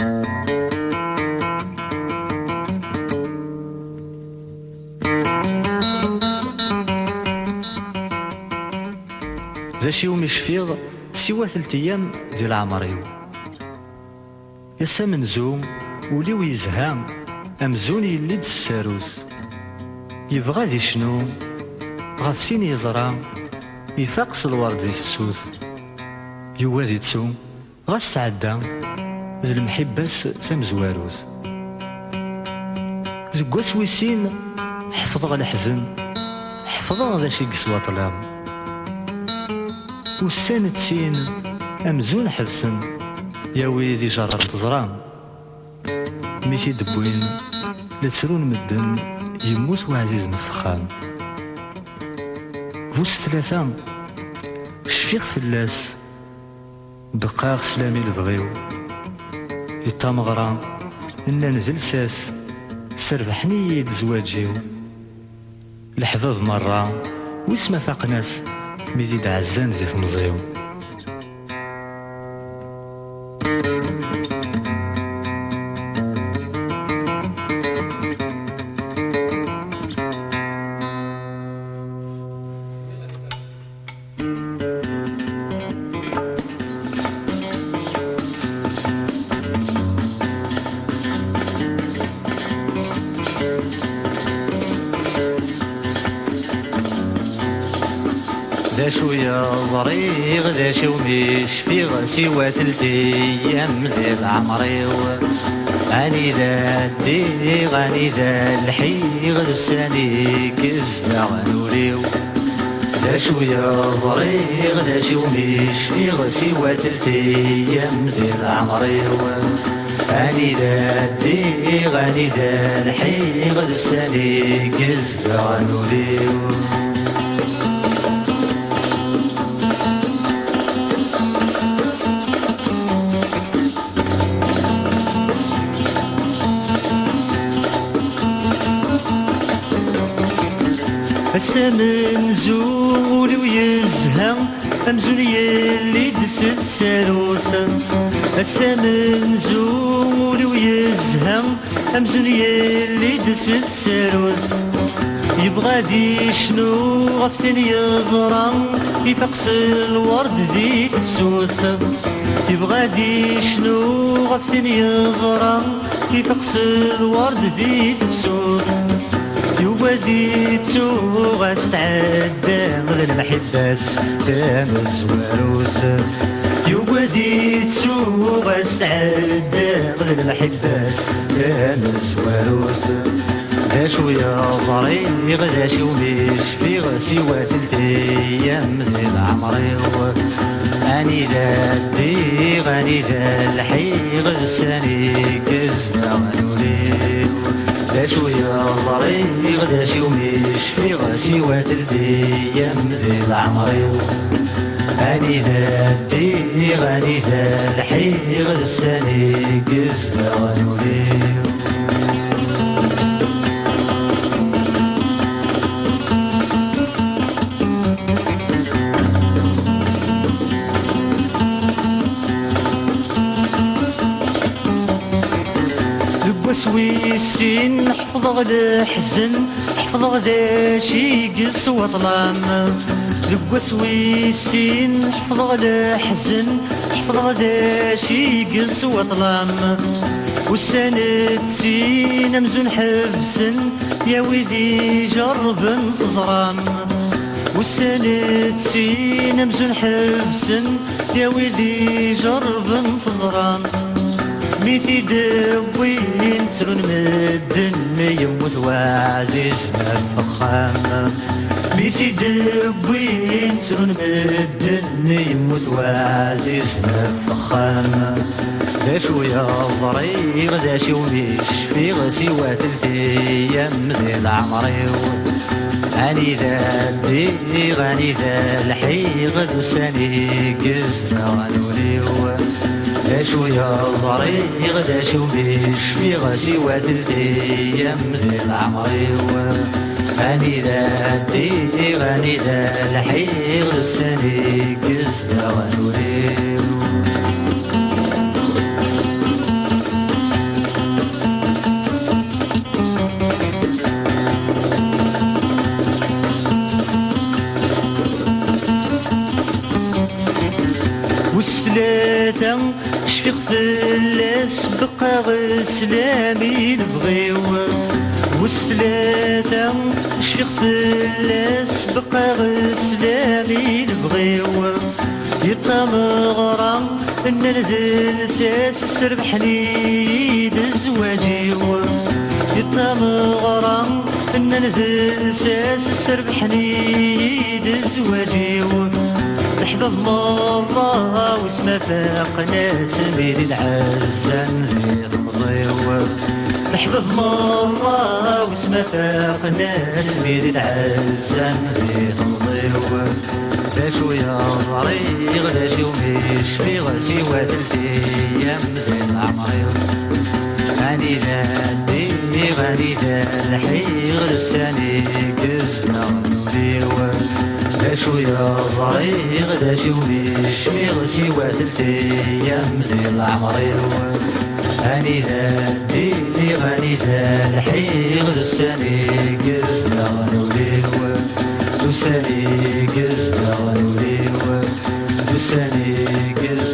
ذا شي يوم يشفيغ سوا 3 أيام ديال عمريو يسا منزوم وليو يزهام أمزون يلي الساروس يبغى ذي شنو غف سين يزرى يفاقس الورد ذي تفسوس يوازي تسوم غاس تعدى ذي المحبس سمزواروس زقواس ويسين حفظ الحزن حفظ ذا شي قسوة طلام والسنة سين أمزون حفسن يا ويدي جرر تزرام ميتي دبوين لتسرون مدن يموت وعزيز نفخام فوس 3 شفيق فلاس بقاغ سلامي لبغيو يطامغرا إنا نزل ساس سربحني يد زواجيو الحباب مرة ويسما فاق ناس ميزيد عزان زي تمزيو ذا شوية ظريغ ذا شو مش في سوا 3 أيام ذي عمريو غاني ذا الدي غاني ذا الحيغ ذو الساني كزدا غنوريو ذا شوية ظريغ ذا شو مش في سوا 3 أيام ذي عمريو غاني ذا الدي غاني ذا الحيغ ذو الساني كزدا غنوريو السمن زول ويزهم أمزون يلي دس الساروس السمن زول ويزهم أمزون يلي دس الساروس يبغى دي شنو غفتن يزرم يفقس الورد ذي تفسوس يبغى دي شنو غفتن يزرم يفقس الورد ذي تفسوس يوازي تسوغ استعدى غير المحبس تامز وروس يوازي تسوغ استعدى غير المحبس تامز وروس ذا شوية ضريغ ذا شي ومش في سوا 3 أيام ذي العمريو غاني ذا الدي غاني ذا الحيغ الساني كزدا غنوريو ذا شوية ضريغ ذا شي ومش في سوا 3 أيام ذي العمريو غاني ذا الدي غاني ذا الحيغ الساني كزدا غنوريو وسويسين حفظ الحزن حفظ ذا شي قص وظلام ذق وسويسين حفظ الحزن حفظ ذا شي قص وظلام والسنة سين أمزون حبسن يا ويدي جرب تزرام والسنة سين أمزون حبسن يا ويدي جرب تزرام ميتي دوين تسرون مدن يموت وعزيز الفخام ميتي دوين تسرون مدن يموت وعزيز الفخام ذا شوية ضريغ ذا شي ومش في سوا 3 أيام ذي العمريو غاني ذا الدي غاني ذا الحيغ ذو ساني كزدا غنوريو ذا شوية ضريغ ذا شي ومش في سوا 3 أيام ذي العمريو غاني ذا الدي غاني ذا الحيغ ذو ساني كزدا غنوريو فلاس بقى غسلامي نبغيو والثلاثة شفيق فلاس بقى غسلامي نبغيو يطمغرا ان ننساس سربحني دزواجي يطمغرا ان ننساس سربحني دزواجي احباب الله واسما فاق ناس ميد العزان ذي تمزيو احباب الله واسما فاق ناس ميد العزان ذي تمزيو ذا شوية ضريغ ذا شي وميش في غسي وثلثي ايام ذي العمري غني ذا الدي غني ذا الحيغ لساني كزنا ونوليو ذا شوية ضريغ ذا شي وميش في غسي وثلثي ايام ذي العمري غني ذا الدي غني ذا الحيغ لساني كزنا ونوليو لساني كزنا ونوليو لساني كزنا